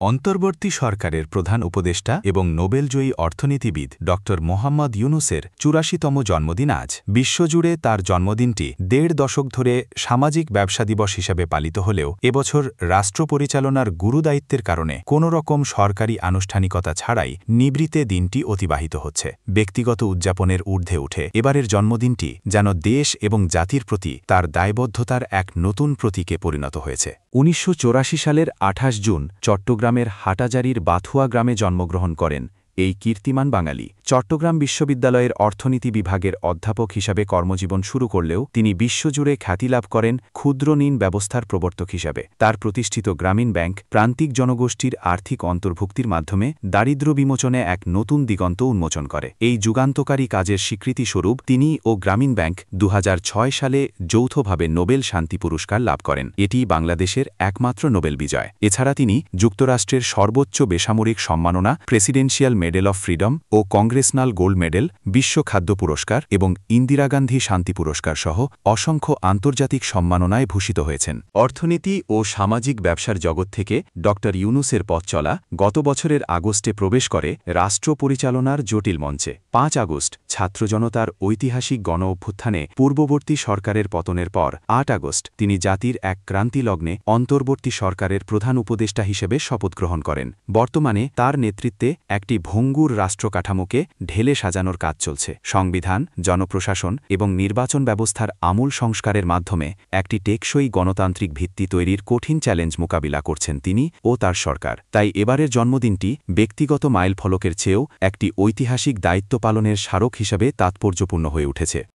অন্তর্বর্তী সরকারের প্রধান উপদেষ্টা এবং নোবেলজয়ী অর্থনীতিবিদ ড মোহাম্মদ ইউনুসের ৮৪তম জন্মদিন আজ। বিশ্বজুড়ে তার জন্মদিনটি ১.৫ দশক ধরে সামাজিক ব্যবসা দিবস হিসেবে পালিত হলেও এবছর রাষ্ট্র পরিচালনার গুরুদায়িত্বের কারণে কোনোরকম সরকারি আনুষ্ঠানিকতা ছাড়াই নিভৃতে দিনটি অতিবাহিত হচ্ছে। ব্যক্তিগত উদযাপনের ঊর্ধ্বে উঠে এবারের জন্মদিনটি যেন দেশ এবং জাতির প্রতি তার দায়বদ্ধতার এক নতুন প্রতীকে পরিণত হয়েছে। ১৯৮৪ সালের ২৮ জুন চট্টগ্রামের হাটাজারির বাথুয়া গ্রামে জন্মগ্রহণ করেন এই কীর্তিমান বাঙালি। চট্টগ্রাম বিশ্ববিদ্যালয়ের অর্থনীতি বিভাগের অধ্যাপক হিসাবে কর্মজীবন শুরু করলেও তিনি বিশ্বজুড়ে খ্যাতি লাভ করেন ক্ষুদ্র ঋণ ব্যবস্থার প্রবর্তক হিসাবে। তার প্রতিষ্ঠিত গ্রামীণ ব্যাংক প্রান্তিক জনগোষ্ঠীর আর্থিক অন্তর্ভুক্তির মাধ্যমে দারিদ্র্য বিমোচনে এক নতুন দিগন্ত উন্মোচন করে। এই যুগান্তকারী কাজের স্বীকৃতিস্বরূপ তিনি ও গ্রামীণ ব্যাংক ২০০৬ সালে যৌথভাবে নোবেল শান্তি পুরস্কার লাভ করেন। এটি বাংলাদেশের একমাত্র নোবেল বিজয়। এছাড়া তিনি যুক্তরাষ্ট্রের সর্বোচ্চ বেসামরিক সম্মাননা প্রেসিডেন্সিয়াল মেডেল অফ ফ্রিডম ও কংগ্রেসনাল গোল্ড মেডেল, বিশ্ব খাদ্য পুরস্কার এবং ইন্দিরা গান্ধী শান্তি পুরস্কার সহ অসংখ্য আন্তর্জাতিক সম্মাননায় ভূষিত হয়েছেন। অর্থনীতি ও সামাজিক ব্যবসার জগৎ থেকে ড ইউনুসের পথ চলা গত বছরের আগস্টে প্রবেশ করে রাষ্ট্র পরিচালনার জটিল মঞ্চে। ৫ আগস্ট ছাত্র জনতার ঐতিহাসিক গণ অভ্যুত্থানে পূর্ববর্তী সরকারের পতনের পর ৮ আগস্ট তিনি জাতির এক ক্রান্তিলগ্নে অন্তর্বর্তী সরকারের প্রধান উপদেষ্টা হিসেবে শপথ গ্রহণ করেন। বর্তমানে তার নেতৃত্বে একটি ভঙ্গুর রাষ্ট্রকাঠামোকে ঢেলে সাজানোর কাজ চলছে। সংবিধান, জনপ্রশাসন এবং নির্বাচন ব্যবস্থার আমূল সংস্কারের মাধ্যমে একটি টেকসই গণতান্ত্রিক ভিত্তি তৈরির কঠিন চ্যালেঞ্জ মোকাবিলা করছেন তিনি ও তার সরকার। তাই এবারের জন্মদিনটি ব্যক্তিগত মাইলফলকের চেয়েও একটি ঐতিহাসিক দায়িত্ব পালনের স্মারক হিসাবে তাৎপর্যপূর্ণ হয়ে উঠেছে।